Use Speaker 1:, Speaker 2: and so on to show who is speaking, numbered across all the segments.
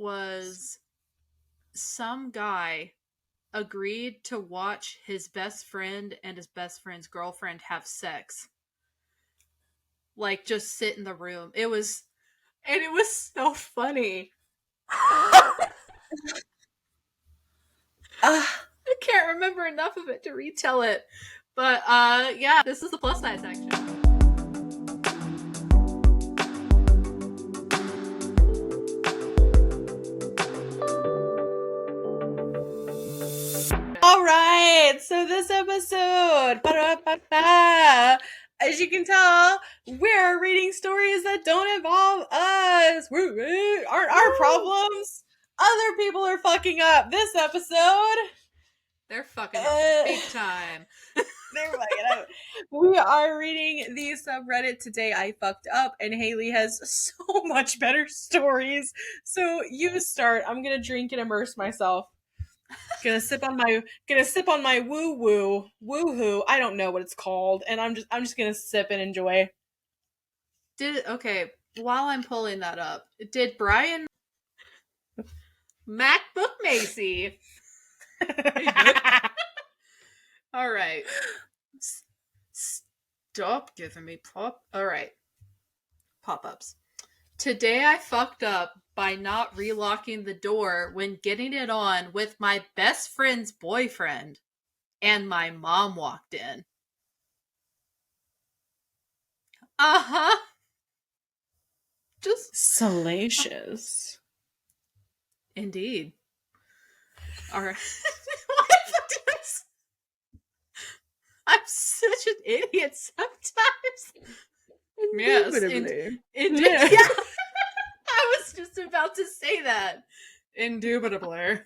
Speaker 1: was some guy agreed to watch his best friend and his best friend's girlfriend have sex. Like, just sit in the room. It was so funny. I can't remember enough of it to retell it. But, yeah, this is the plus size section.
Speaker 2: All right, so this episode, as you can tell, we're reading stories that don't involve us. Aren't our problems. Other people are fucking up this episode.
Speaker 1: They're fucking up big time.
Speaker 2: They're fucking up. We are reading the subreddit Today I Fucked Up, and Hayley has so much better stories. So you start. I'm gonna drink and immerse myself. Gonna sip on my woohoo. I don't know what it's called, and I'm just gonna sip and enjoy.
Speaker 1: Okay, while I'm pulling that up, did Brian MacBook Macy? All right. Stop giving me pop-ups. Today I fucked up by not relocking the door when getting it on with my best friend's boyfriend, and my mom walked in. Uh-huh. Just
Speaker 2: salacious.
Speaker 1: Indeed. All right. I'm such an idiot sometimes. Yes. Yeah. I was just about to say that. Indubitably.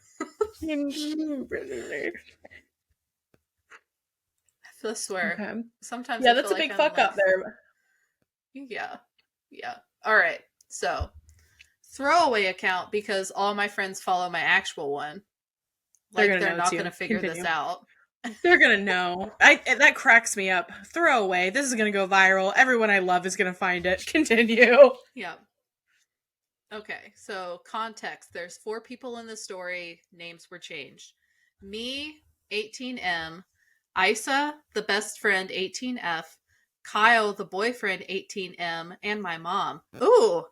Speaker 1: I swear.
Speaker 2: Okay.
Speaker 1: Sometimes
Speaker 2: that's a big fuck up there.
Speaker 1: Yeah. All right. So, throwaway account because all my friends follow my actual one. Like, they're not going to figure this out.
Speaker 2: They're going to know. That cracks me up. Throwaway. This is going to go viral. Everyone I love is going to find it. Continue.
Speaker 1: Yeah. Okay, so context. There's 4 people in the story. Names were changed. Me, 18M. Isa, the best friend, 18F. Kyle, the boyfriend, 18M. And my mom. Ooh.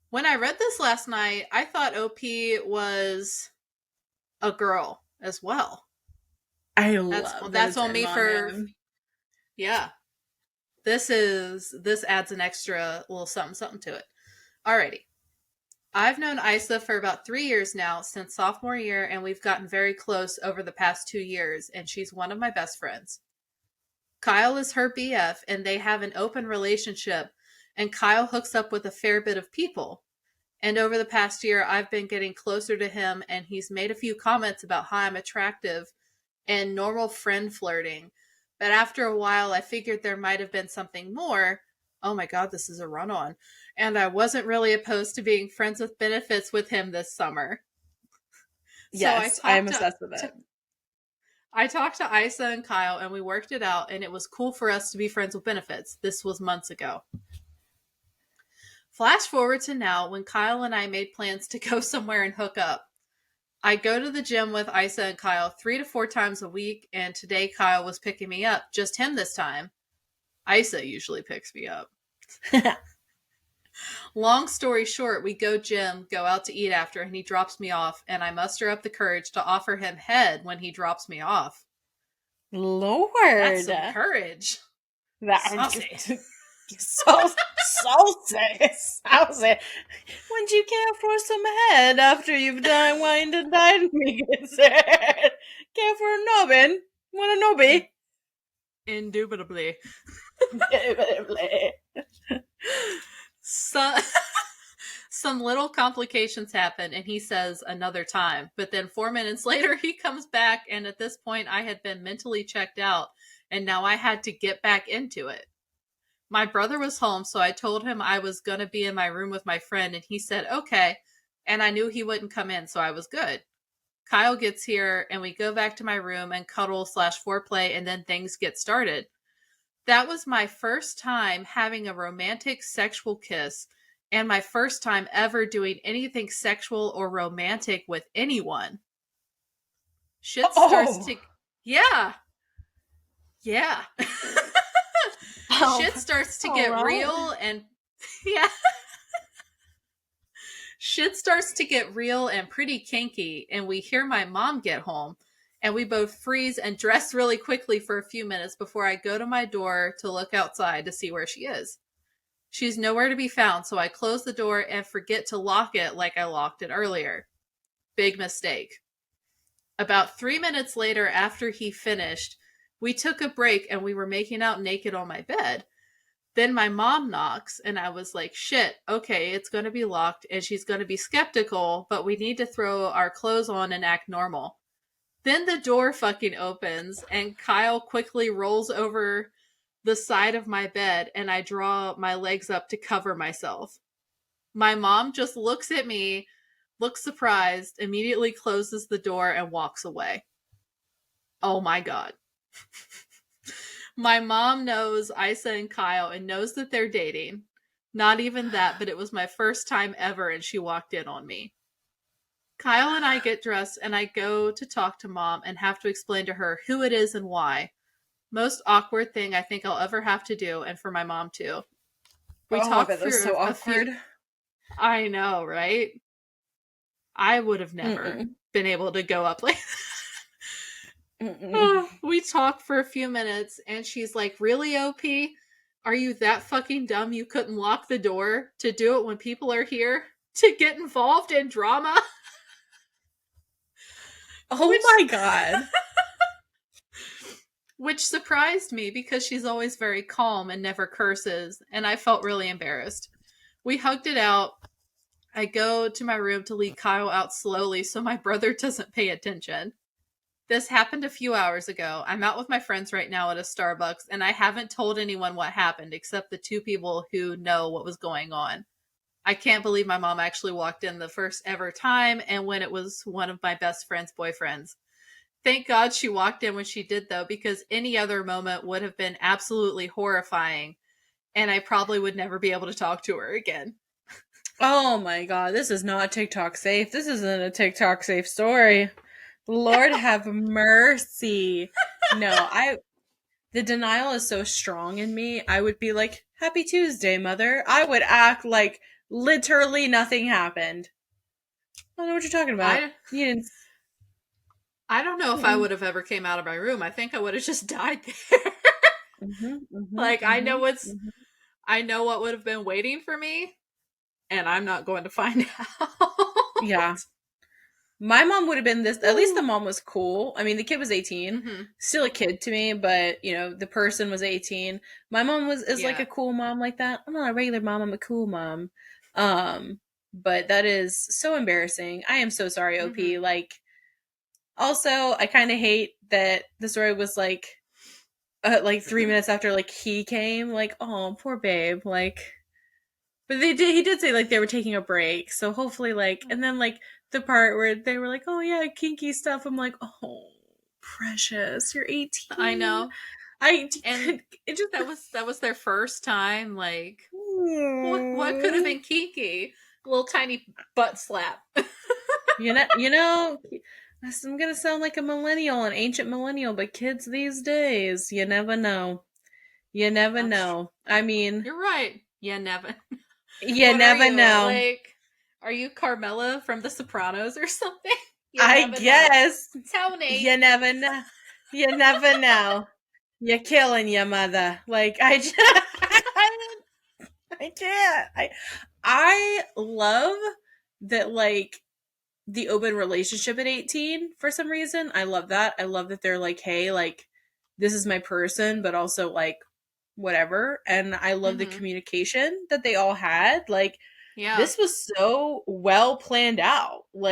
Speaker 1: When I read this last night, I thought OP was a girl as well.
Speaker 2: I love
Speaker 1: that's on me for him. Yeah. This adds an extra little something to it. Alrighty. I've known Isa for about 3 years now, since sophomore year, and we've gotten very close over the past 2 years, and she's one of my best friends. Kyle is her BF, and they have an open relationship, and Kyle hooks up with a fair bit of people. And over the past year, I've been getting closer to him, and he's made a few comments about how I'm attractive and normal friend flirting. But after a while, I figured there might have been something more. Oh my god, this is a run-on. And I wasn't really opposed to being friends with benefits with him this summer.
Speaker 2: Yes, so I am obsessed with it.
Speaker 1: I talked to Isa and Kyle, and we worked it out, and it was cool for us to be friends with benefits. This was months ago. Flash forward to now, when Kyle and I made plans to go somewhere and hook up. I go to the gym with Isa and Kyle 3 to 4 times a week, and today Kyle was picking me up. Just him this time. Isa usually picks me up. Long story short, we go out to eat after, and he drops me off, and I muster up the courage to offer him head when he drops me off.
Speaker 2: Lord.
Speaker 1: That's some courage.
Speaker 2: Saucy. So saucy. Wouldn't you care for some head after you've wined and dined me, good sir? Care for a nobbin? Want a nobby?
Speaker 1: Indubitably. Some little complications happen, and he says another time. But then 4 minutes later, he comes back, and at this point, I had been mentally checked out, and now I had to get back into it. My brother was home, so I told him I was going to be in my room with my friend, and he said, okay, and I knew he wouldn't come in, so I was good. Kyle gets here, and we go back to my room and cuddle/foreplay, and then things get started. That was my first time having a romantic sexual kiss, and my first time ever doing anything sexual or romantic with anyone. Shit starts
Speaker 2: Oh.
Speaker 1: to, yeah, yeah.
Speaker 2: Oh,
Speaker 1: Shit starts to
Speaker 2: all
Speaker 1: get
Speaker 2: right.
Speaker 1: real and, yeah. Shit starts to get real and pretty kinky, and we hear my mom get home, and we both freeze and dress really quickly for a few minutes before I go to my door to look outside to see where she is. She's nowhere to be found, so I close the door and forget to lock it like I locked it earlier. Big mistake. About 3 minutes later, after he finished, we took a break and we were making out naked on my bed. Then my mom knocks, and I was like, shit, okay, it's going to be locked, and she's going to be skeptical, but we need to throw our clothes on and act normal. Then the door fucking opens, and Kyle quickly rolls over the side of my bed, and I draw my legs up to cover myself. My mom just looks at me, looks surprised, immediately closes the door, and walks away. Oh my God. My mom knows Isa and Kyle and knows that they're dating. Not even that, but it was my first time ever, and she walked in on me. Kyle and I get dressed, and I go to talk to mom and have to explain to her who it is and why. Most awkward thing I think I'll ever have to do, and for my mom too. We
Speaker 2: Oh, I
Speaker 1: talk
Speaker 2: bet that was
Speaker 1: for
Speaker 2: so
Speaker 1: a few.
Speaker 2: awkward.
Speaker 1: I know, right? I would have never
Speaker 2: Mm-mm.
Speaker 1: been able to go up like.
Speaker 2: Mm-mm.
Speaker 1: We talk for a few minutes, and she's like, really, OP? Are you that fucking dumb you couldn't lock the door to do it when people are here? To get involved in drama?
Speaker 2: Oh
Speaker 1: Which
Speaker 2: my God.
Speaker 1: which surprised me because she's always very calm and never curses, and I felt really embarrassed. We hugged it out. I go to my room to lead Kyle out slowly so my brother doesn't pay attention. This happened a few hours ago. I'm out with my friends right now at a Starbucks, and I haven't told anyone what happened except the two people who know what was going on. I can't believe my mom actually walked in the first ever time, and when it was one of my best friend's boyfriends. Thank God she walked in when she did, though, because any other moment would have been absolutely horrifying, and I probably would never be able to talk to her again.
Speaker 2: Oh my God. This is not TikTok safe. This isn't a TikTok safe story. Lord have mercy. No, the denial is so strong in me. I would be like, Happy Tuesday, mother. I would act like literally nothing happened. I don't know what you're talking about.
Speaker 1: I
Speaker 2: You didn't.
Speaker 1: I don't know if I
Speaker 2: Mm-mm.
Speaker 1: would have ever came out of my room. I think I would have just died there.
Speaker 2: Mm-hmm, mm-hmm,
Speaker 1: Like
Speaker 2: mm-hmm, mm-hmm.
Speaker 1: I know what would have been waiting for me, and I'm not going to find out.
Speaker 2: Yeah. My mom would have been this. At least the mom was cool. I mean, the kid was 18,
Speaker 1: Mm-hmm.
Speaker 2: still a kid to me, but the person was 18. My mom is like
Speaker 1: Yeah.
Speaker 2: a cool mom like that. I'm not a regular mom. I'm a cool mom. Um, but that is so embarrassing. I am so sorry, OP.
Speaker 1: Mm-hmm.
Speaker 2: Also, I kind of hate that the story was like 3 minutes after he came. Like, oh, poor babe. But he did say they were taking a break. So hopefully and then the part where they were like, oh yeah, kinky stuff. I'm like, oh, precious, you're
Speaker 1: I
Speaker 2: 18.
Speaker 1: know.
Speaker 2: I
Speaker 1: And
Speaker 2: it just
Speaker 1: that was their first time. Like, what could have been kinky? A little tiny butt slap.
Speaker 2: you know I'm gonna sound like a millennial, an ancient millennial, but kids these days, you never know. You never
Speaker 1: That's
Speaker 2: know. I mean,
Speaker 1: You're right. Yeah, Nevin.
Speaker 2: you
Speaker 1: What are
Speaker 2: never
Speaker 1: you
Speaker 2: know.
Speaker 1: like? Are you Carmela from The Sopranos or something? You
Speaker 2: I
Speaker 1: never know.
Speaker 2: guess
Speaker 1: Tony.
Speaker 2: you never know. You never know. You're killing your mother. I just, I can't. I love that the open relationship at 18 for some reason. I love that. I love that they're like, hey, this is my person, but also whatever. And I love the
Speaker 1: Mm-hmm.
Speaker 2: communication that they all had.
Speaker 1: Yeah.
Speaker 2: This was so well planned out. All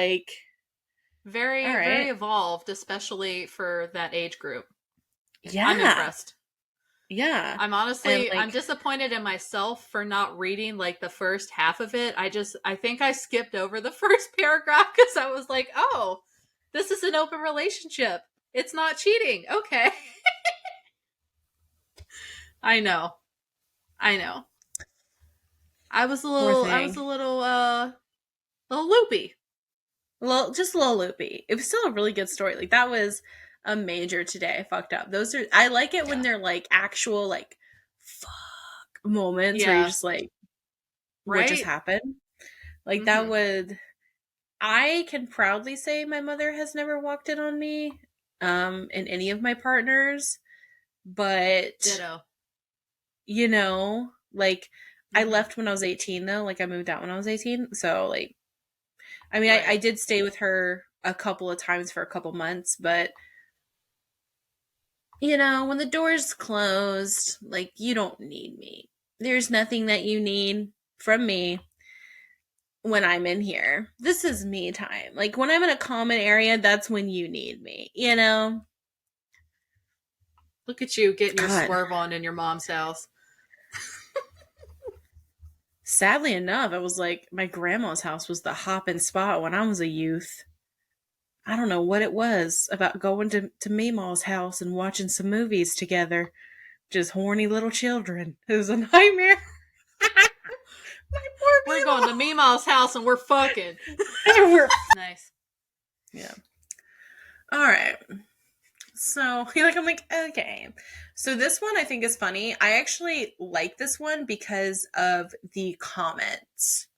Speaker 1: Very, very
Speaker 2: right.
Speaker 1: evolved, especially for that age group. I'm
Speaker 2: Yeah.
Speaker 1: impressed.
Speaker 2: Yeah. And
Speaker 1: I'm disappointed in myself for not reading the first half of it. I think I skipped over the first paragraph because I was like, oh, this is an open relationship. It's not cheating. Okay. I know. I know.
Speaker 2: Poor
Speaker 1: I was
Speaker 2: thing.
Speaker 1: a little loopy.
Speaker 2: Well, just a little loopy. It was still a really good story. Like that was a major today. I fucked up. Those are I like it when
Speaker 1: Yeah.
Speaker 2: they're like actual like fuck moments where you're
Speaker 1: Yeah.
Speaker 2: just like, what just
Speaker 1: Right?
Speaker 2: happened? Like that
Speaker 1: Mm-hmm.
Speaker 2: would I can proudly say my mother has never walked in on me, in any of my partners, but
Speaker 1: Ditto.
Speaker 2: like I
Speaker 1: Mm-hmm.
Speaker 2: left when I was 18 though. Like I moved out when I was 18. So like I mean I
Speaker 1: Right.
Speaker 2: did stay with her a couple of times for a couple months, but when the door's closed, like you don't need me. There's nothing that you need from me when I'm in here. This is me time. Like when I'm in a common area, that's when you need me, you know?
Speaker 1: Look at you getting your
Speaker 2: God.
Speaker 1: swerve on in your mom's house.
Speaker 2: Sadly enough, it was like my grandma's house was the hopping spot when I was a youth. I don't know what it was about going to Meemaw's house and watching some movies together. Just horny little children. It was a nightmare. My
Speaker 1: We're going
Speaker 2: poor
Speaker 1: to Meemaw's house and we're fucking.
Speaker 2: Meemaw. We're
Speaker 1: Nice.
Speaker 2: yeah. All right. So I'm like, okay. So this one I think is funny. I actually like this one because of the comments.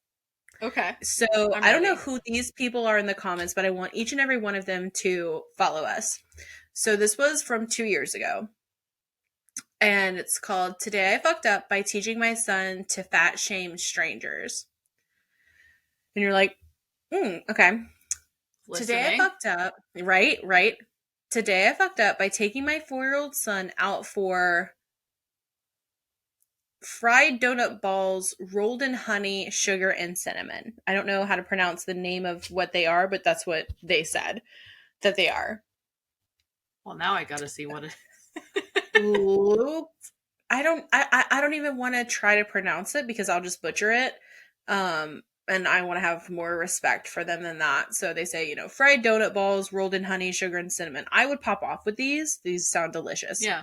Speaker 1: Okay.
Speaker 2: So
Speaker 1: I'm
Speaker 2: I don't know
Speaker 1: ready.
Speaker 2: who these people are in the comments, but I want each and every one of them to follow us. So this was from 2 years ago. And it's called Today I Fucked Up by Teaching My Son to Fat Shame Strangers. And you're like, okay. Today I
Speaker 1: Listening.
Speaker 2: fucked up. Right, right. Today I fucked up by taking my 4-year-old son out for fried donut balls rolled in honey, sugar, and cinnamon. I don't know how to pronounce the name of what they are, but that's what they said that they are.
Speaker 1: Well, now I gotta see what it.
Speaker 2: Loop. I don't even want to try to pronounce it because I'll just butcher it. And I want to have more respect for them than that. So they say, fried donut balls rolled in honey, sugar, and cinnamon. I would pop off with these. These sound delicious.
Speaker 1: Yeah.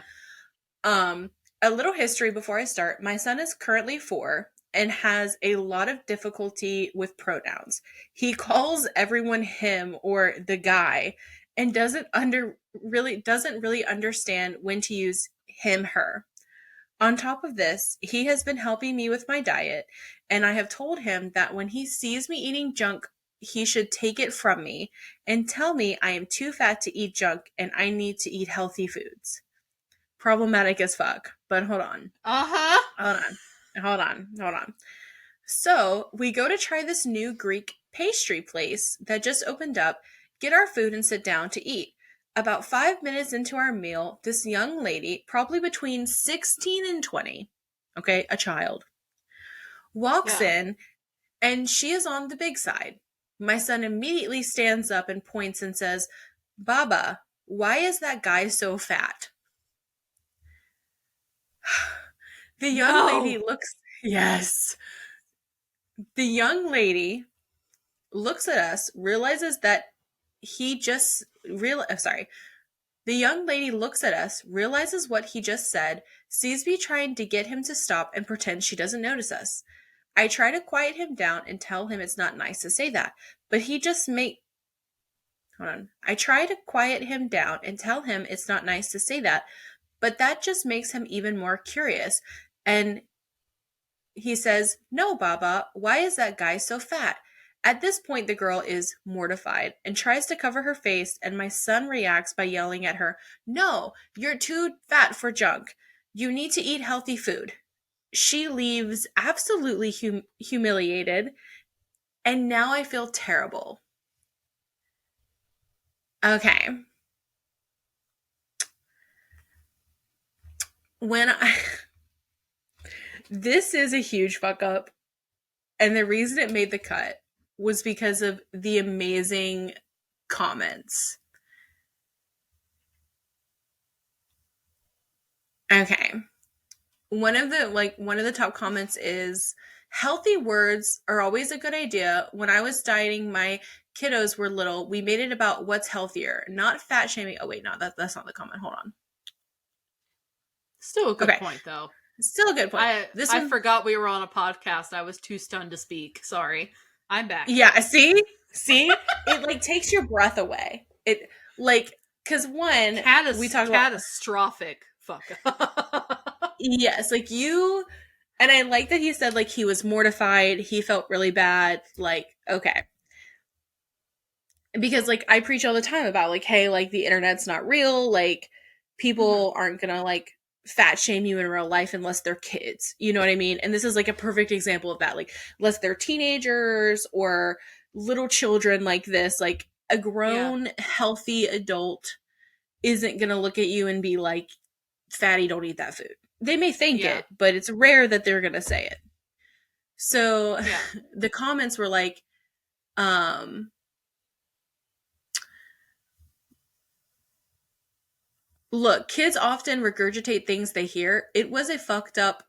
Speaker 2: Um, a little history before I start. My son is currently 4 and has a lot of difficulty with pronouns. He calls everyone him or the guy and doesn't really understand when to use him, her. On top of this, he has been helping me with my diet, and I have told him that when he sees me eating junk, he should take it from me and tell me I am too fat to eat junk and I need to eat healthy foods. Problematic as fuck. But hold on.
Speaker 1: Uh-huh.
Speaker 2: Hold on. Hold on. Hold on. So we go to try this new Greek pastry place that just opened up, get our food, and sit down to eat. About 5 minutes into our meal, this young lady, probably between 16 and 20, okay, a child, walks
Speaker 1: Yeah.
Speaker 2: in and she is on the big side. My son immediately stands up and points and says, Baba, why is that guy so fat? The young lady
Speaker 1: No.
Speaker 2: looks, yes. The young lady looks at us, realizes that he just real sorry. The young lady looks at us, realizes what he just said, sees me trying to get him to stop and pretend she doesn't notice us. I try to quiet him down and tell him it's not nice to say that, but he just make hold on. I try to quiet him down and tell him it's not nice to say that, but that just makes him even more curious. And he says, No, Baba, why is that guy so fat? At this point, the girl is mortified and tries to cover her face, and my son reacts by yelling at her, No, you're too fat for junk. You need to eat healthy food. She leaves absolutely humiliated, and now I feel terrible. Okay. When I. This is a huge fuck up, and the reason it made the cut was because of the amazing comments. Okay. One of the top comments is healthy words are always a good idea. When I was dieting, my kiddos were little. We made it about what's healthier, not fat shaming. Oh wait, no, that's not the comment. Hold on.
Speaker 1: Still a good
Speaker 2: Okay.
Speaker 1: point though.
Speaker 2: Still a good point. This
Speaker 1: I
Speaker 2: one,
Speaker 1: forgot we were on a podcast. I was too stunned to speak. Sorry. I'm back.
Speaker 2: yeah, see, it like takes your breath away. It like, because one, we talk about,
Speaker 1: Catastrophic fuck up.
Speaker 2: yes, like you, and I like that he said like he was mortified, he felt really bad, like, okay. Because like I preach all the time about like, hey, like the internet's not real, like
Speaker 1: Mhm.
Speaker 2: people aren't gonna like fat shame you in real life unless they're kids. You know what I mean? And this is like a perfect example of that. Like, unless they're teenagers or little children like this, like a
Speaker 1: Yeah.
Speaker 2: grown, healthy adult isn't gonna look at you and be like, fatty, don't eat that food. They may think
Speaker 1: Yeah.
Speaker 2: it, but it's rare that they're gonna say it. So
Speaker 1: Yeah.
Speaker 2: the comments were like, um, look, kids often regurgitate things they hear. It was a fuck up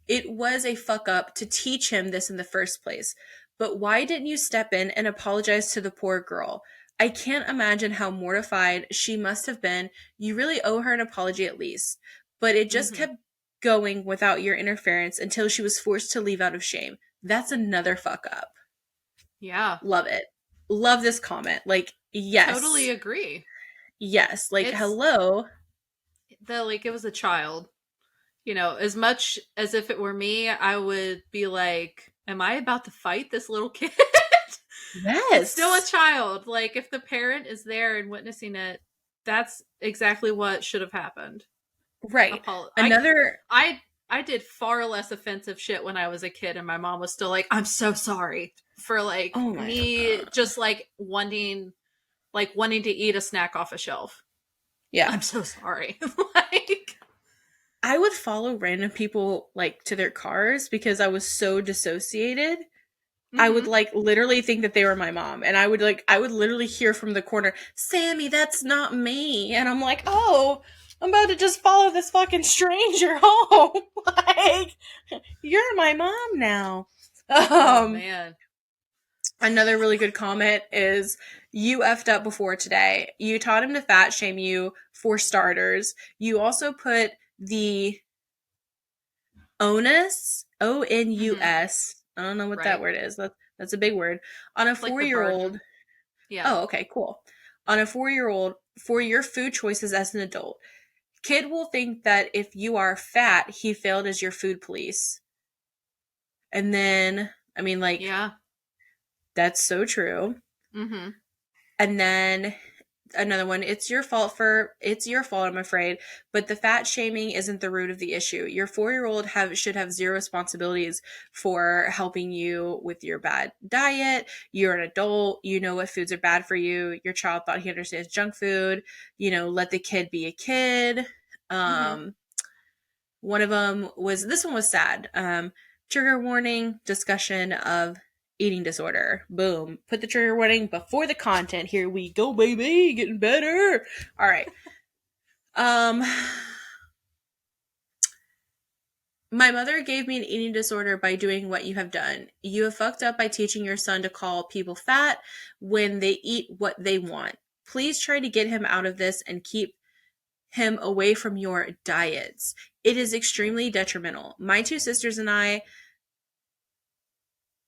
Speaker 2: to teach him this in the first place. But why didn't you step in and apologize to the poor girl? I can't imagine how mortified she must have been. You really owe her an apology at least. But it just
Speaker 1: Mhm.
Speaker 2: kept going without your interference until she was forced to leave out of shame. That's another fuck up.
Speaker 1: Yeah.
Speaker 2: Love it. Love this comment. Like,
Speaker 1: Totally
Speaker 2: yes.
Speaker 1: agree.
Speaker 2: Yes. Like,
Speaker 1: It's
Speaker 2: hello.
Speaker 1: like it was a child. You know, as much as if it were me, I would be like, am I about to fight this little kid? It's still a
Speaker 2: Yes.
Speaker 1: child. Like if the parent is there and witnessing it, that's exactly what should have happened.
Speaker 2: Right.
Speaker 1: Apol- I
Speaker 2: Another,
Speaker 1: I I did far less offensive shit when I was a kid, and my mom was still like, "I'm so sorry for like
Speaker 2: oh my
Speaker 1: me
Speaker 2: God.
Speaker 1: just wanting to eat a snack off a shelf.
Speaker 2: Yeah.
Speaker 1: I'm so sorry." Like,
Speaker 2: I would follow random people like to their cars because I was so dissociated. I would
Speaker 1: mm-hmm.
Speaker 2: like literally think that they were my mom. And I would literally hear from the corner, Sammy, that's not me. And I'm like, oh, I'm about to just follow this fucking stranger home. Like, you're my mom now.
Speaker 1: Oh
Speaker 2: Um,
Speaker 1: man.
Speaker 2: Another really good comment is you effed up before today. You taught him to fat shame you for starters. You also put the onus,
Speaker 1: Mm-hmm.
Speaker 2: ONUS, I don't know what that
Speaker 1: Right.
Speaker 2: word is. That's a big word. On a
Speaker 1: It's like
Speaker 2: four
Speaker 1: the
Speaker 2: year old.
Speaker 1: burden. Yeah.
Speaker 2: Oh, okay, cool. On a 4 year old for your food choices as an adult. Kid will think that if you are fat, he failed as your food police. And then, I mean, like,
Speaker 1: Yeah.
Speaker 2: that's so true.
Speaker 1: Mm-hmm.
Speaker 2: And then another one, it's your fault, I'm afraid, but the fat shaming isn't the root of the issue. Your 4 year old should have zero responsibilities for helping you with your bad diet. You're an adult, you know what foods are bad for you. Your child thought he understands junk food. Let the kid be a kid.
Speaker 1: Mm-hmm.
Speaker 2: um One of them was, this one was sad. Trigger warning, discussion of eating disorder. Boom. Put the trigger warning before the content. Here we go, baby. Getting better. All right. Um, my mother gave me an eating disorder by doing what you have done. You have fucked up by teaching your son to call people fat when they eat what they want. Please try to get him out of this and keep him away from your diets. It is extremely detrimental. My two sisters and I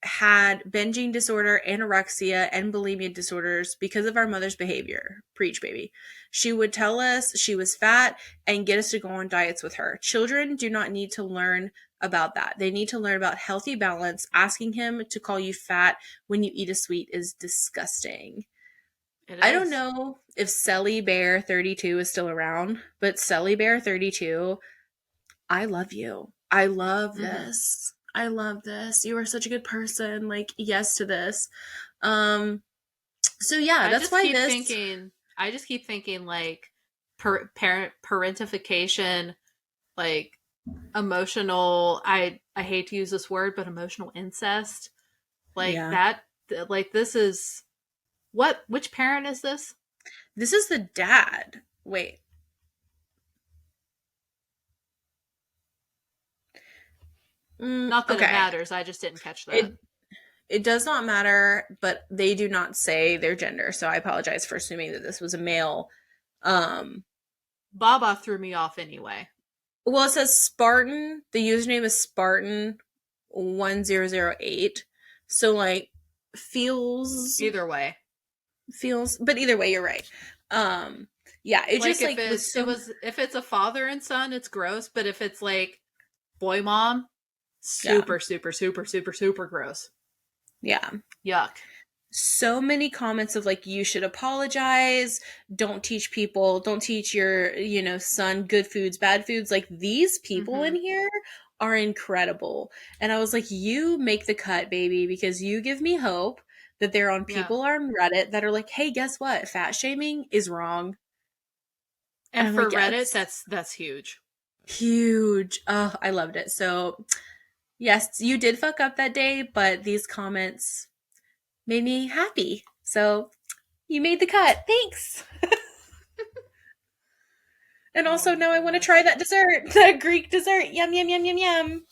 Speaker 2: had binging disorder, anorexia, and bulimia disorders because of our mother's behavior. Preach, baby. She would tell us she was fat and get us to go on diets with her. Children do not need to learn about that. They need to learn about healthy balance. Asking him to call you fat when you eat a sweet is disgusting.
Speaker 1: It
Speaker 2: I don't
Speaker 1: is.
Speaker 2: know if Selly Bear 32 is still around, but Selly Bear 32, I love you. I love
Speaker 1: Mm-hmm.
Speaker 2: this. I love this. You are such a good person. Like, yes to this. Um, so yeah,
Speaker 1: I
Speaker 2: that's
Speaker 1: just
Speaker 2: why
Speaker 1: keep
Speaker 2: this,
Speaker 1: thinking. I just keep thinking like parentification, like emotional. I hate to use this word, but emotional incest, like
Speaker 2: yeah.
Speaker 1: that. Like this is what? Which parent is this?
Speaker 2: This is the dad. Wait.
Speaker 1: Not that it
Speaker 2: Okay.
Speaker 1: matters. I just didn't catch that.
Speaker 2: It does not matter, but they do not say their gender, so I apologize for assuming that this was a male. Um,
Speaker 1: Baba threw me off anyway.
Speaker 2: Well, it says Spartan. The username is Spartan1008. So like feels
Speaker 1: Either way.
Speaker 2: but either way you're right. Yeah, it
Speaker 1: Like
Speaker 2: just
Speaker 1: if
Speaker 2: like was so
Speaker 1: if it's a father and son, it's gross, but if it's like boy mom,
Speaker 2: yeah.
Speaker 1: super, super, super, super, super gross.
Speaker 2: Yeah.
Speaker 1: Yuck.
Speaker 2: So many comments of like you should apologize, don't teach your son good foods, bad foods. Like these people
Speaker 1: Mm-hmm.
Speaker 2: in here are incredible, and I was like, you make the cut, baby, because you give me hope that there are
Speaker 1: Yeah.
Speaker 2: people on Reddit that are like, hey, guess what, fat shaming is wrong. And
Speaker 1: And
Speaker 2: I'm
Speaker 1: for
Speaker 2: like,
Speaker 1: Reddit,
Speaker 2: yes,
Speaker 1: that's huge.
Speaker 2: huge. Oh, I loved it. So yes, you did fuck up that day, but these comments made me happy. So you made the cut. Thanks. And
Speaker 1: Oh
Speaker 2: also
Speaker 1: my
Speaker 2: now I want to try
Speaker 1: goodness.
Speaker 2: that dessert, that Greek dessert. Yum, yum, yum, yum, yum.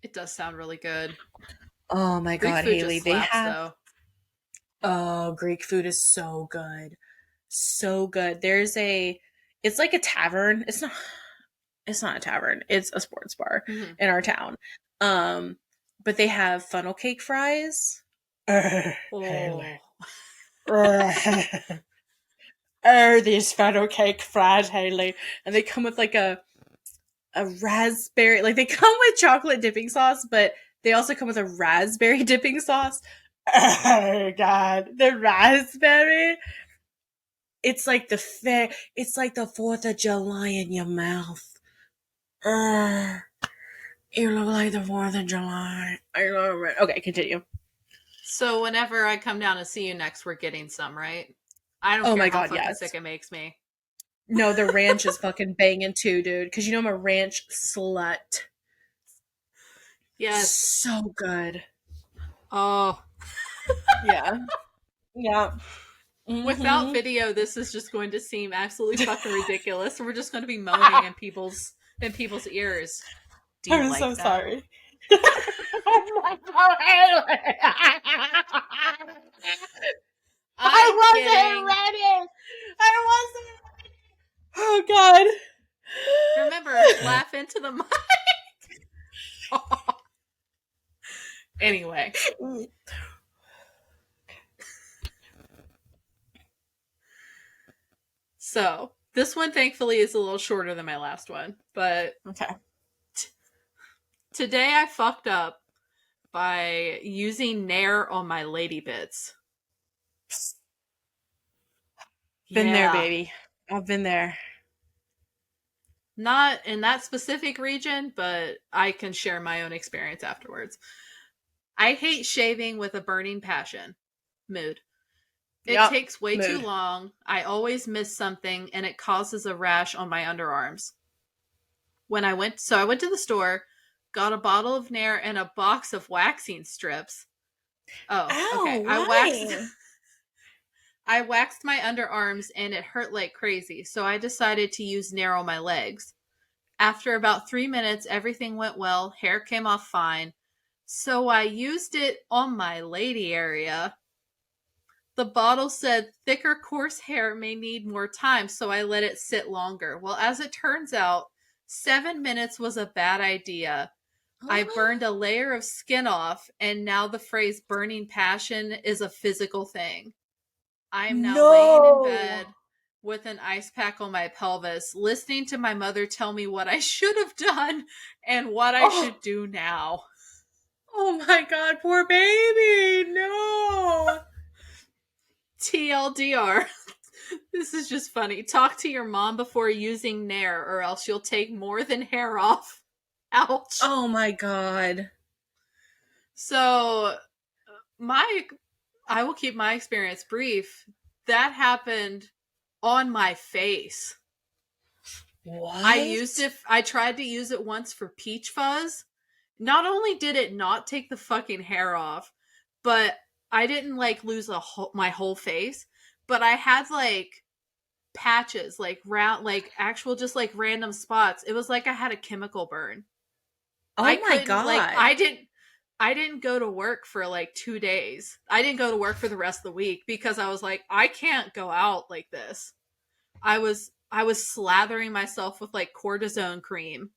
Speaker 1: It does sound really good.
Speaker 2: Oh my
Speaker 1: Greek
Speaker 2: God,
Speaker 1: food
Speaker 2: Hayley.
Speaker 1: just
Speaker 2: They
Speaker 1: slaps
Speaker 2: have,
Speaker 1: though.
Speaker 2: oh, Greek food is so good. So good. It's like a tavern. It's not a tavern. It's a sports bar
Speaker 1: Mm-hmm.
Speaker 2: in our town. Um, but they have funnel cake fries. Hayley.
Speaker 1: Oh.
Speaker 2: These funnel cake fries, Hayley. And they come with like a raspberry, like they come with chocolate dipping sauce, but they also come with a raspberry dipping sauce. Oh God, the raspberry. It's like the 4th of July in your mouth. Urgh. You look like the 4th of July. I love it. Okay, continue.
Speaker 1: So whenever I come down to see you next, we're getting some, right? I don't
Speaker 2: Oh
Speaker 1: care
Speaker 2: my
Speaker 1: how
Speaker 2: God,
Speaker 1: fucking
Speaker 2: yes.
Speaker 1: sick it makes me.
Speaker 2: No, the ranch is fucking banging too, dude. Because you know I'm a ranch slut.
Speaker 1: Yes.
Speaker 2: So good.
Speaker 1: Oh.
Speaker 2: Yeah. Yeah.
Speaker 1: Without
Speaker 2: Mm-hmm.
Speaker 1: video, this is just going to seem absolutely fucking ridiculous. We're just going to be moaning in people's ears. Do you
Speaker 2: I'm so
Speaker 1: like that?
Speaker 2: sorry. Oh my God. I
Speaker 1: I'm
Speaker 2: wasn't
Speaker 1: kidding.
Speaker 2: ready. I wasn't ready. Oh God.
Speaker 1: Remember, laugh into the mic. Anyway, so this one thankfully is a little shorter than my last one, but
Speaker 2: Okay.
Speaker 1: today I fucked up by using Nair on my lady bits.
Speaker 2: Been there,
Speaker 1: Yeah.
Speaker 2: baby. I've been there.
Speaker 1: Not in that specific region, but I can share my own experience afterwards. I hate shaving with a burning passion mood. It
Speaker 2: Yep.
Speaker 1: takes way too
Speaker 2: Mood.
Speaker 1: long. I always miss something and it causes a rash on my underarms. I went to the store, got a bottle of Nair and a box of waxing strips. Oh, okay.
Speaker 2: Ow, why?
Speaker 1: I waxed my underarms and it hurt like crazy, so I decided to use Nair on my legs. After about 3 minutes, everything went well, hair came off fine. So I used it on my lady area. The bottle said thicker, coarse hair may need more time, so I let it sit longer. Well, as it turns out, 7 minutes was a bad idea. I burned a layer of skin off, and now the phrase burning passion is a physical thing. I am now laying in
Speaker 2: No.
Speaker 1: bed with an ice pack on my pelvis, listening to my mother tell me what I should have done and what I
Speaker 2: Oh,
Speaker 1: should do now.
Speaker 2: oh my God, poor baby. No.
Speaker 1: TLDR. This is just funny. Talk to your mom before using Nair, or else you'll take more than hair off. Ouch.
Speaker 2: Oh my God.
Speaker 1: So, my I will keep my experience brief. That happened on my face.
Speaker 2: What?
Speaker 1: I tried to use it once for peach fuzz. Not only did it not take the fucking hair off, but I didn't like lose my whole face, but I had like patches, like round, like actual just like random spots. It was like I had a chemical burn. I
Speaker 2: Oh my
Speaker 1: couldn't like
Speaker 2: God.
Speaker 1: I didn't go to work for like 2 days. I didn't go to work for the rest of the week because I was like I can't go out like this. I was slathering myself with like cortisone cream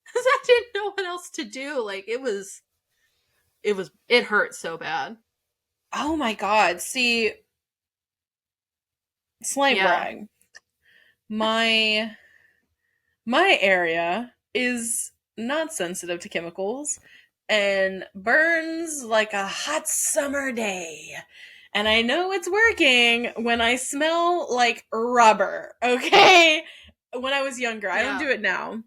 Speaker 1: because I didn't know what else to do. Like it hurt so bad.
Speaker 2: Oh my god. See, slight
Speaker 1: Yeah.
Speaker 2: brag. My my area is not sensitive to chemicals and burns like a hot summer day. And I know it's working when I smell like rubber, okay? When I was younger, I don't
Speaker 1: Yeah.
Speaker 2: do it now.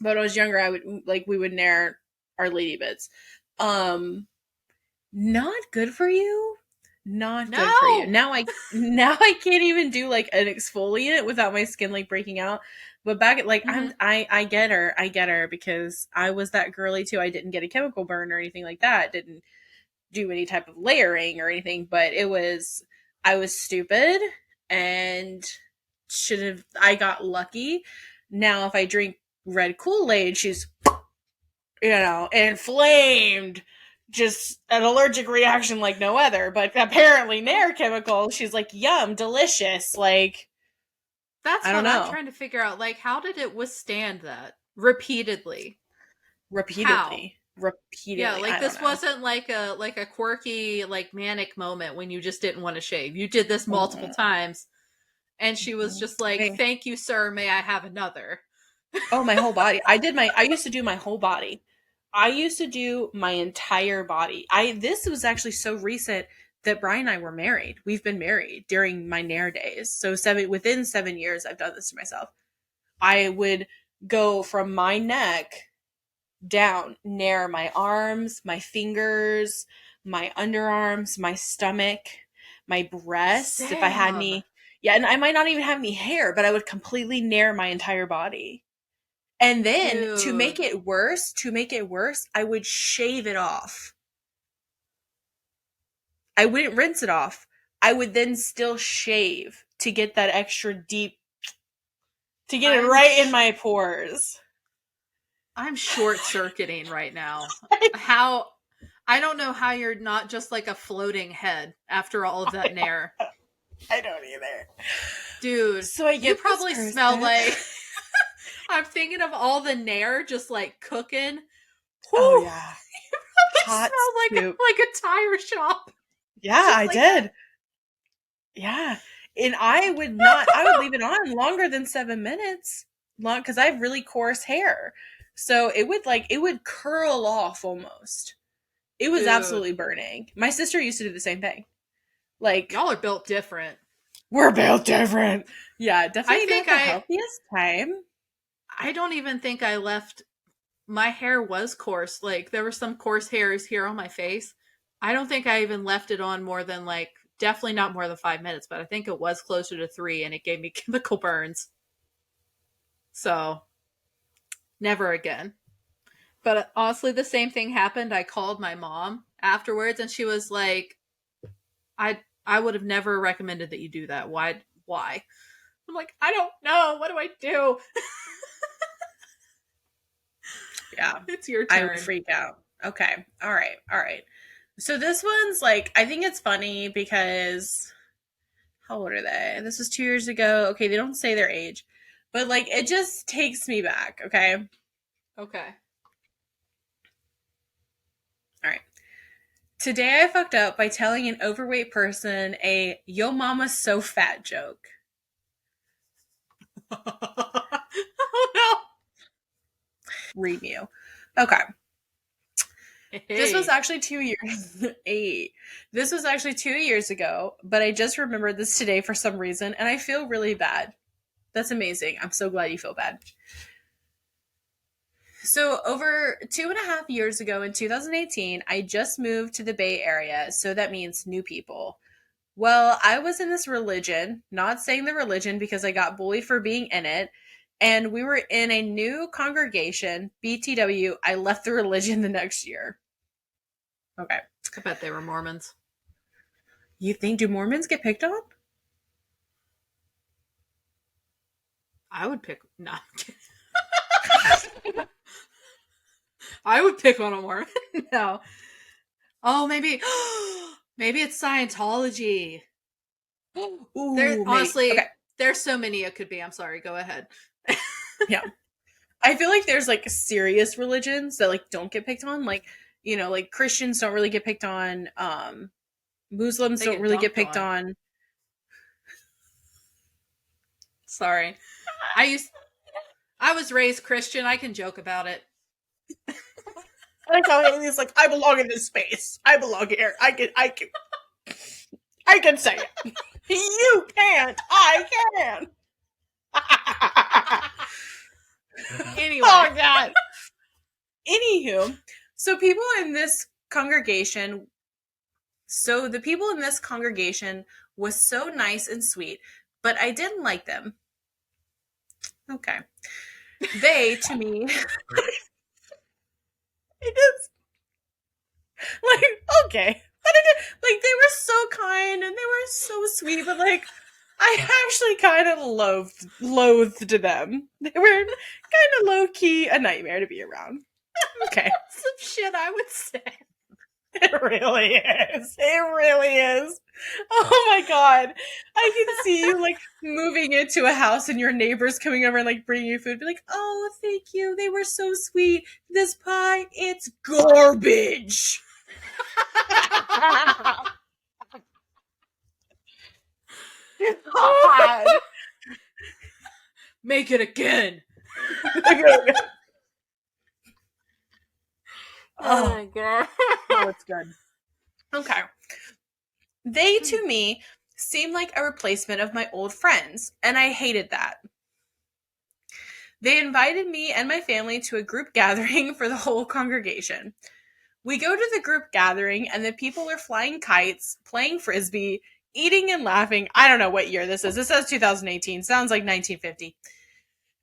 Speaker 2: But when I was younger, I would like we would nair our lady bits. Um Not good for you. Not good for you.
Speaker 1: No.
Speaker 2: Now I can't even do like an exfoliant without my skin like breaking out. But back at like
Speaker 1: Hmm.
Speaker 2: I get her. I get her because I was that girly too. I didn't get a chemical burn or anything like that. Didn't do any type of layering or anything, but I was stupid and should have I got lucky. Now if I drink red Kool-Aid, she's inflamed, just an allergic reaction like no other. But apparently, Nair chemical, she's like, yum, delicious. Like,
Speaker 1: That's
Speaker 2: I don't
Speaker 1: what I'm
Speaker 2: know,
Speaker 1: trying to figure out. Like, how did it withstand that repeatedly? How? Yeah,
Speaker 2: repeatedly.
Speaker 1: like
Speaker 2: I don't
Speaker 1: this
Speaker 2: know.
Speaker 1: wasn't like a quirky, like manic moment when you just didn't want to shave. You did this multiple times, and she was just like,
Speaker 2: Okay.
Speaker 1: "Thank you, sir. May I have another?"
Speaker 2: Oh, my whole body. I used to do my whole body. I used to do my entire body. This was actually so recent that Brian and I were married. We've been married during my Nair days. So within 7 years, I've done this to myself. I would go from my neck down, nair my arms, my fingers, my underarms, my stomach, my breasts. If I had
Speaker 1: Sam,
Speaker 2: any, yeah, and I might not even have any hair, but I would completely nair my entire body. And then
Speaker 1: dude,
Speaker 2: to make it worse, I would shave it off. I wouldn't rinse it off. I would then still shave to get that extra deep, to get it
Speaker 1: I'm
Speaker 2: right in
Speaker 1: sh-
Speaker 2: my pores.
Speaker 1: I'm short circuiting right now. How I don't know how you're not just like a floating head after all of that nair.
Speaker 2: I don't either.
Speaker 1: Dude,
Speaker 2: So I
Speaker 1: you
Speaker 2: get this
Speaker 1: probably smell
Speaker 2: person.
Speaker 1: like I'm thinking of all the nair just like cooking.
Speaker 2: Oh
Speaker 1: Whew,
Speaker 2: yeah.
Speaker 1: probably
Speaker 2: Hot
Speaker 1: smell
Speaker 2: soup.
Speaker 1: like a tire shop.
Speaker 2: Yeah,
Speaker 1: Just
Speaker 2: I
Speaker 1: like that.
Speaker 2: did. Yeah. And I would leave it on longer than 7 minutes. Long because I have really coarse hair. So it would curl off almost. It was
Speaker 1: Dude,
Speaker 2: absolutely burning. My sister used to do the same thing. Like,
Speaker 1: y'all are built different.
Speaker 2: we're built different. Yeah,
Speaker 1: I
Speaker 2: definitely
Speaker 1: think
Speaker 2: not the healthiest time.
Speaker 1: I don't even think I left my hair was coarse. Like there were some coarse hairs here on my face. I don't think I even left it on more than like definitely not more than 5 minutes, but I think it was closer to 3 and it gave me chemical burns. So never again. But honestly, the same thing happened. I called my mom afterwards and she was like, I would have never recommended that you do that. Why? I'm like, I don't know. What do I do?
Speaker 2: Yeah,
Speaker 1: It's your
Speaker 2: I would
Speaker 1: turn.
Speaker 2: freak out. Okay. All right. All right. So this one's like, I think it's funny because how old are they? This was 2 years ago. Okay, they don't say their age, but like it just takes me back. Okay. All
Speaker 1: Okay.
Speaker 2: right. Today I fucked up by telling an overweight person a yo mama's so fat joke.
Speaker 1: Oh
Speaker 2: Read you. Okay.
Speaker 1: no.
Speaker 2: This was
Speaker 1: Hey.
Speaker 2: actually 2 years. This was actually 2 years ago, but I just remembered this today for some reason, and I feel really bad. That's amazing. I'm so glad you feel bad. So, over 2.5 years ago in 2018, I just moved to the Bay Area, so that means new people. Well, I was in this religion, not saying the religion because I got bullied for being in it, and we were in a new congregation, BTW. I left the religion the next year. Okay.
Speaker 1: I bet they were Mormons.
Speaker 2: You think, do Mormons get picked on?
Speaker 1: I would pick. No, I'm kidding. I would pick on a Mormon. No. Oh, maybe. Maybe it's Scientology. There,
Speaker 2: Ooh, maybe. Okay.
Speaker 1: honestly, there's so many it could be. I'm sorry. Go ahead.
Speaker 2: Yeah. I feel like there's like serious religions that like don't get picked on. Like, you know, like Christians don't really get picked on. Muslims
Speaker 1: They
Speaker 2: don't
Speaker 1: get
Speaker 2: really get
Speaker 1: dunked
Speaker 2: picked
Speaker 1: on.
Speaker 2: on.
Speaker 1: Sorry. I was raised Christian. I can joke about it.
Speaker 2: I like how Haley's like, I belong in this space. I belong here. I can say it. You can't. I can.
Speaker 1: Anyway.
Speaker 2: Oh God. Anywho, so people in this congregation, so the people in this congregation was so nice and sweet, but I didn't like them. Okay. They, to me, it is like, okay. But like, they were so kind and they were so sweet, but like, I actually kind of loathed them. They were kind of low key a nightmare to be around. Okay.
Speaker 1: Some shit I would say.
Speaker 2: It really is. It really is. Oh my God. I can see you like moving into a house and your neighbors coming over and like bringing you food. Be like, oh, thank you. They were so sweet. This pie, it's garbage. God.
Speaker 1: Make it again.
Speaker 2: Oh
Speaker 1: my God.
Speaker 2: Oh, it's good. Okay. They, to me, seemed like a replacement of my old friends, and I hated that. They invited me and my family to a group gathering for the whole congregation. We go to the group gathering, and the people are flying kites, playing frisbee, eating and laughing. I don't know what year this is. It says 2018. Sounds like 1950.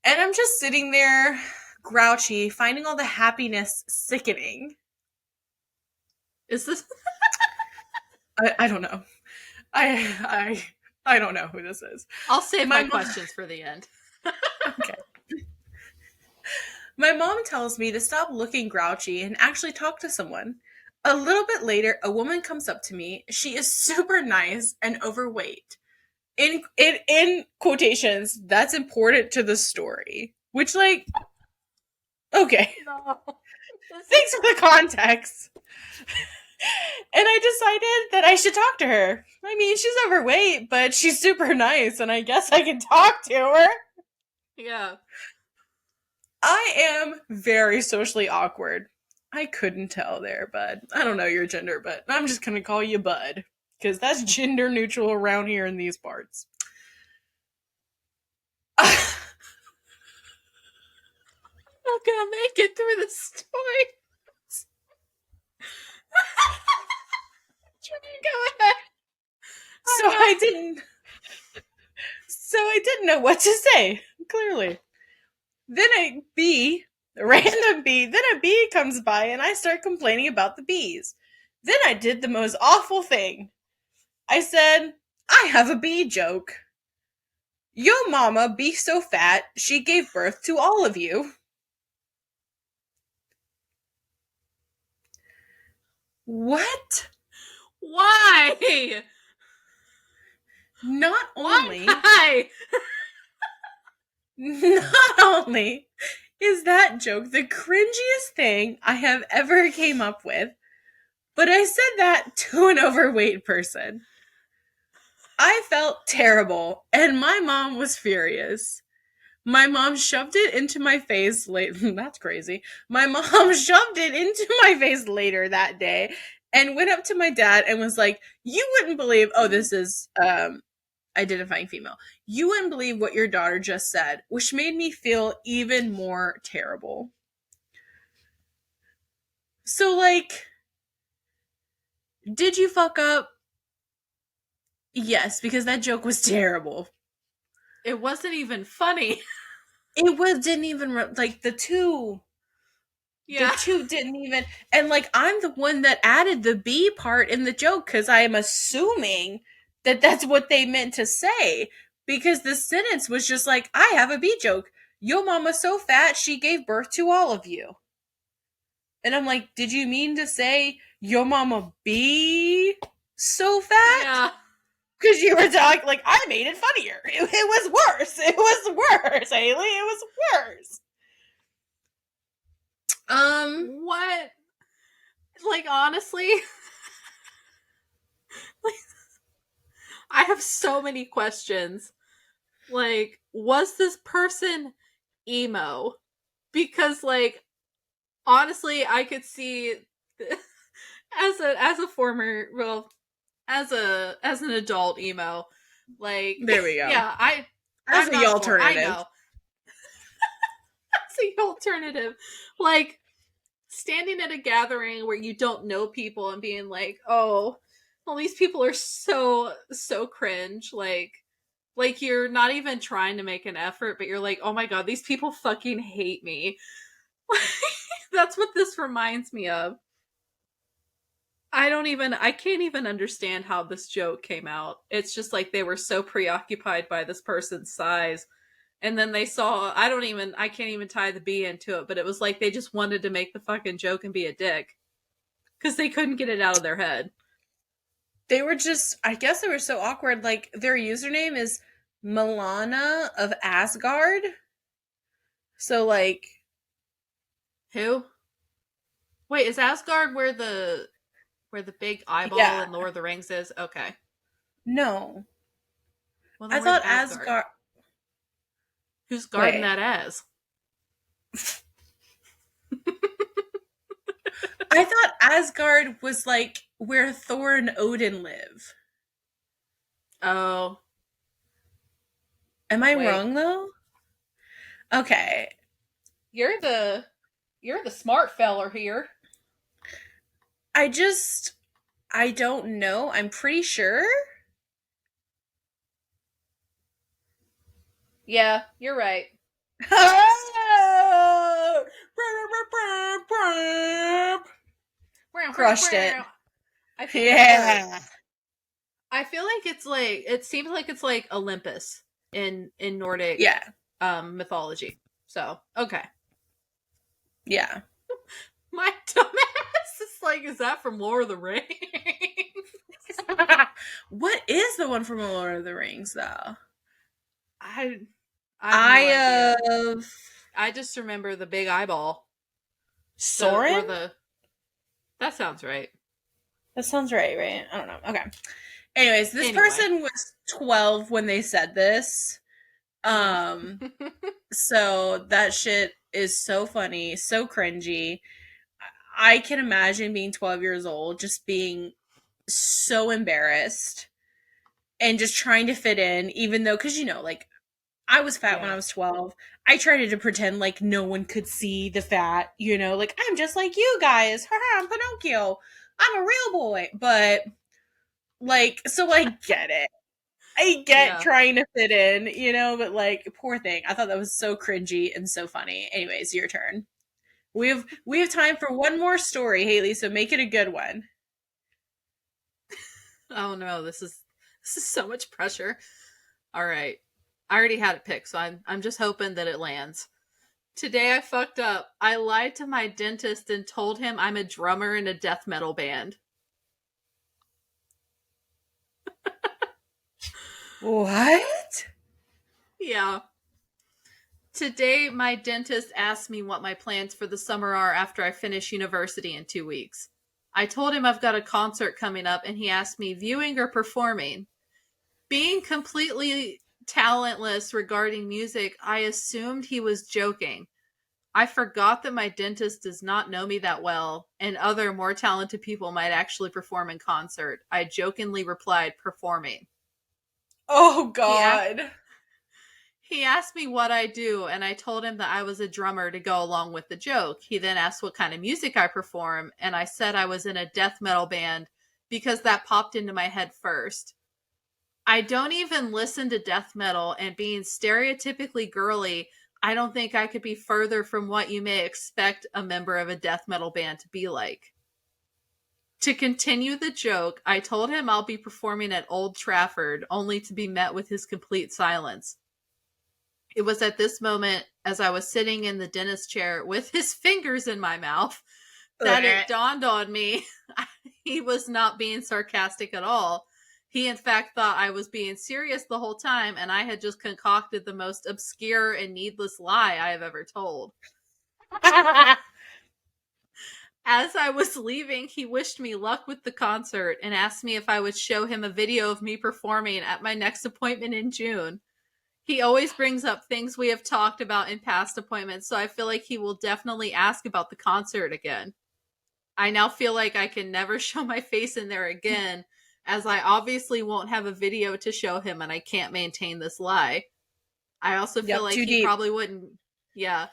Speaker 2: And I'm just sitting there, grouchy, finding all the happiness sickening.
Speaker 1: Is this?
Speaker 2: I don't know. I don't know who this is.
Speaker 1: I'll save my questions for the end.
Speaker 2: Okay. My mom tells me to stop looking grouchy and actually talk to someone. A little bit later, a woman comes up to me. She is super nice and overweight. In quotations, that's important to the story. Which, like, okay.
Speaker 1: No.
Speaker 2: Thanks for the context. And I decided that I should talk to her. I mean, she's overweight, but she's super nice, and I guess I can talk to her.
Speaker 1: Yeah.
Speaker 2: I am very socially awkward. I couldn't tell there, bud. I don't know your gender, but I'm just gonna call you Bud. Because that's gender neutral around here in these parts.
Speaker 1: I'm not gonna make it through the story. Go ahead.
Speaker 2: So I didn't know what to say, clearly. Then a bee comes by and I start complaining about the bees. Then I did the most awful thing. I said, I have a bee joke. Yo mama be so fat, she gave birth to all of you. What?
Speaker 1: Why?
Speaker 2: Not only
Speaker 1: Why?
Speaker 2: Not only is that joke the cringiest thing I have ever came up with, but I said that to an overweight person. I felt terrible, and my mom was furious. My mom shoved it into my face That's crazy. My mom shoved it into my face later that day and went up to my dad and was like, you wouldn't believe, this is identifying female. You wouldn't believe what your daughter just said, which made me feel even more terrible. So, like, did you fuck up? Yes, because that joke was terrible.
Speaker 1: It wasn't even funny.
Speaker 2: Didn't even, like, the two didn't even, and, like, I'm the one that added the B part in the joke, because I am assuming that that's what they meant to say, because the sentence was just like, I have a bee joke. Yo mama's so fat, she gave birth to all of you. And I'm like, did you mean to say, yo mama be so fat?
Speaker 1: Yeah.
Speaker 2: Because you were talking, like, I made it funnier. It was worse. It was worse, Hayley. It was worse.
Speaker 1: What? Like, honestly, like, I have so many questions. Like, was this person emo? Because, like, honestly, I could see as a former, well, as an adult emo, like,
Speaker 2: There we go.
Speaker 1: yeah,
Speaker 2: As
Speaker 1: I'm
Speaker 2: the
Speaker 1: not for. I
Speaker 2: alternative.
Speaker 1: know. That's the alternative. Like, standing at a gathering where you don't know people and being like, oh, well, these people are so cringe. Like you're not even trying to make an effort, but you're like, oh my god, these people fucking hate me. That's what this reminds me of. I can't even understand how this joke came out. It's just like they were so preoccupied by this person's size. And then they saw, I can't even tie the B into it, but it was like they just wanted to make the fucking joke and be a dick. Because they couldn't get it out of their head.
Speaker 2: They were just, I guess they were so awkward. Like, their username is Milana of Asgard. So, like,
Speaker 1: Who? Wait, is Asgard where the big eyeball
Speaker 2: yeah.
Speaker 1: in Lord of the Rings is? Okay.
Speaker 2: No.
Speaker 1: Well, then
Speaker 2: I
Speaker 1: where's
Speaker 2: thought
Speaker 1: Asgard?
Speaker 2: Asgard.
Speaker 1: Who's guarding
Speaker 2: Wait.
Speaker 1: that as?
Speaker 2: I thought Asgard was, like, where Thor and Odin live.
Speaker 1: Oh,
Speaker 2: Am I
Speaker 1: wait.
Speaker 2: wrong, though? Okay.
Speaker 1: You're the smart feller here.
Speaker 2: I don't know. I'm pretty sure.
Speaker 1: Yeah, you're right.
Speaker 2: Crushed it.
Speaker 1: I think
Speaker 2: Yeah.
Speaker 1: I feel like it's like it seems like it's like Olympus in Nordic
Speaker 2: Yeah.
Speaker 1: mythology. So, okay.
Speaker 2: Yeah.
Speaker 1: My dumbass is like, is that from Lord of the Rings?
Speaker 2: What is the one from Lord of the Rings, though?
Speaker 1: I
Speaker 2: I
Speaker 1: have no idea.
Speaker 2: of
Speaker 1: I just remember the big eyeball.
Speaker 2: Soren?
Speaker 1: That sounds right.
Speaker 2: That sounds right? I don't know. Okay. Anyways, this
Speaker 1: Anyway.
Speaker 2: person was 12 when they said this. Um, so that shit is so funny, so cringy. I can imagine being 12 years old, just being so embarrassed and just trying to fit in, even though, because, like, I was fat when I
Speaker 1: Yeah.
Speaker 2: was 12. I tried to pretend like no one could see the fat, like, I'm just like you guys. Haha, I'm Pinocchio. I'm a real boy. But, like, so I get it. I get
Speaker 1: Yeah.
Speaker 2: trying to fit in, but, like, poor thing. I thought that was so cringy and so funny. Anyways, your turn. We have time for one more story, Hayley, so make it a good one.
Speaker 1: Oh no, this is so much pressure. All right. I already had it picked, so I'm just hoping that it lands. Today I fucked up. I lied to my dentist and told him I'm a drummer in a death metal band.
Speaker 2: What?
Speaker 1: Yeah. Today my dentist asked me what my plans for the summer are after I finish university in 2 weeks. I told him I've got a concert coming up and he asked me viewing or performing. Being completely talentless regarding music, I assumed he was joking. I forgot that my dentist does not know me that well, and other more talented people might actually perform in concert. I jokingly replied, performing.
Speaker 2: Oh,
Speaker 1: He, a-
Speaker 2: God.
Speaker 1: he asked me what I do, and I told him that I was a drummer to go along with the joke. He then asked what kind of music I perform, and I said I was in a death metal band because that popped into my head first. I don't even listen to death metal, and being stereotypically girly, I don't think I could be further from what you may expect a member of a death metal band to be like. To continue the joke, I told him I'll be performing at Old Trafford, only to be met with his complete silence. It was at this moment, as I was sitting in the dentist chair with his fingers in my mouth, that it dawned on me he was not being sarcastic at all. He, in fact, thought I was being serious the whole time, and I had just concocted the most obscure and needless lie I have ever told. As I was leaving, he wished me luck with the concert and asked me if I would show him a video of me performing at my next appointment in June. He always brings up things we have talked about in past appointments, so I feel like he will definitely ask about the concert again. I now feel like I can never show my face in there again, as I obviously won't have a video to show him and I can't maintain this lie. I also feel
Speaker 2: Yep,
Speaker 1: like
Speaker 2: too
Speaker 1: he
Speaker 2: deep.
Speaker 1: probably wouldn't. Yeah.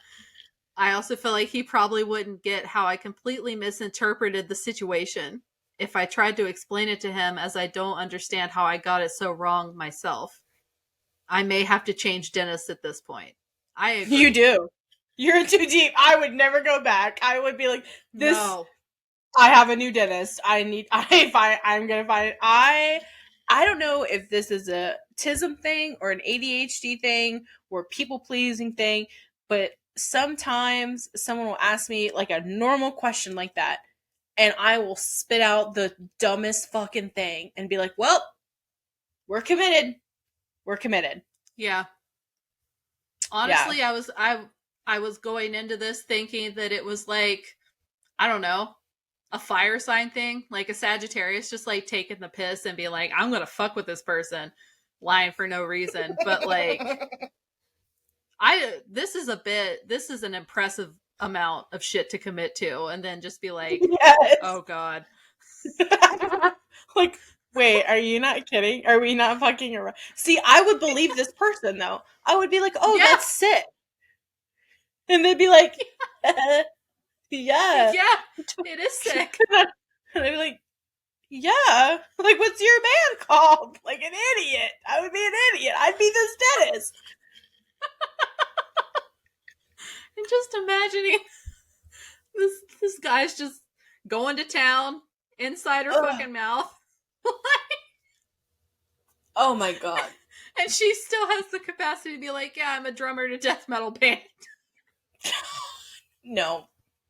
Speaker 1: I also feel like he probably wouldn't get how I completely misinterpreted the situation if I tried to explain it to him, as I don't understand how I got it so wrong myself. I may have to change dentists at this point. I
Speaker 2: You
Speaker 1: agree.
Speaker 2: do. You're too deep. I would never go back. I would be like, this.
Speaker 1: No.
Speaker 2: I have a new dentist. I'm gonna find. I don't know if this is a tism thing or an ADHD thing or people pleasing thing, but sometimes someone will ask me like a normal question like that, and I will spit out the dumbest fucking thing and be like, "Well, we're committed. We're committed."
Speaker 1: Yeah.
Speaker 2: Yeah.
Speaker 1: Honestly, I was going into this thinking that it was like, I don't know, a fire sign thing, like a Sagittarius just like taking the piss and being like, I'm gonna fuck with this person, lying for no reason. But like, this is an impressive amount of shit to commit to, and then just be like,
Speaker 2: Yes.
Speaker 1: oh god.
Speaker 2: Like, wait, are you not kidding? Are we not fucking around? See, I would believe this person though. I would be like, "Oh,
Speaker 1: Yeah.
Speaker 2: that's sick," and they'd be like, "Yeah,"
Speaker 1: Yeah, it is sick.
Speaker 2: and I'd be like, "Yeah, like, what's your band called?" Like an idiot. I would be an idiot. I'd be this dentist.
Speaker 1: And just imagining this guy's just going to town inside her
Speaker 2: Ugh.
Speaker 1: fucking mouth.
Speaker 2: Oh my god.
Speaker 1: And she still has the capacity to be like, yeah, I'm a drummer in a death metal band.
Speaker 2: No.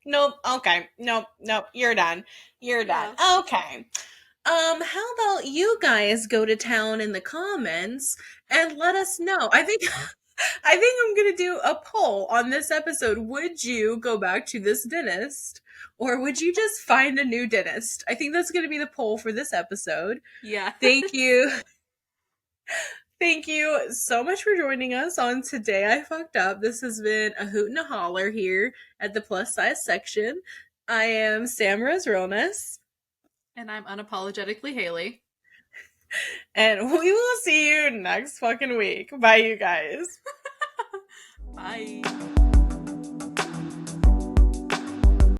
Speaker 2: Nope. Okay. Nope. Nope. You're done. You're done.
Speaker 1: Yeah.
Speaker 2: Okay. How about you guys go to town in the comments and let us know? I think I'm gonna do a poll on this episode. Would you go back to this dentist? Or would you just find a new dentist? I think that's gonna be the poll for this episode.
Speaker 1: Yeah.
Speaker 2: Thank you. Thank you so much for joining us on Today I Fucked Up. This has been a hoot and a holler here at the plus size section. I am Sam Rose Realness.
Speaker 1: And I'm unapologetically Hayley.
Speaker 2: And we will see you next fucking week. Bye, you guys.
Speaker 1: Bye.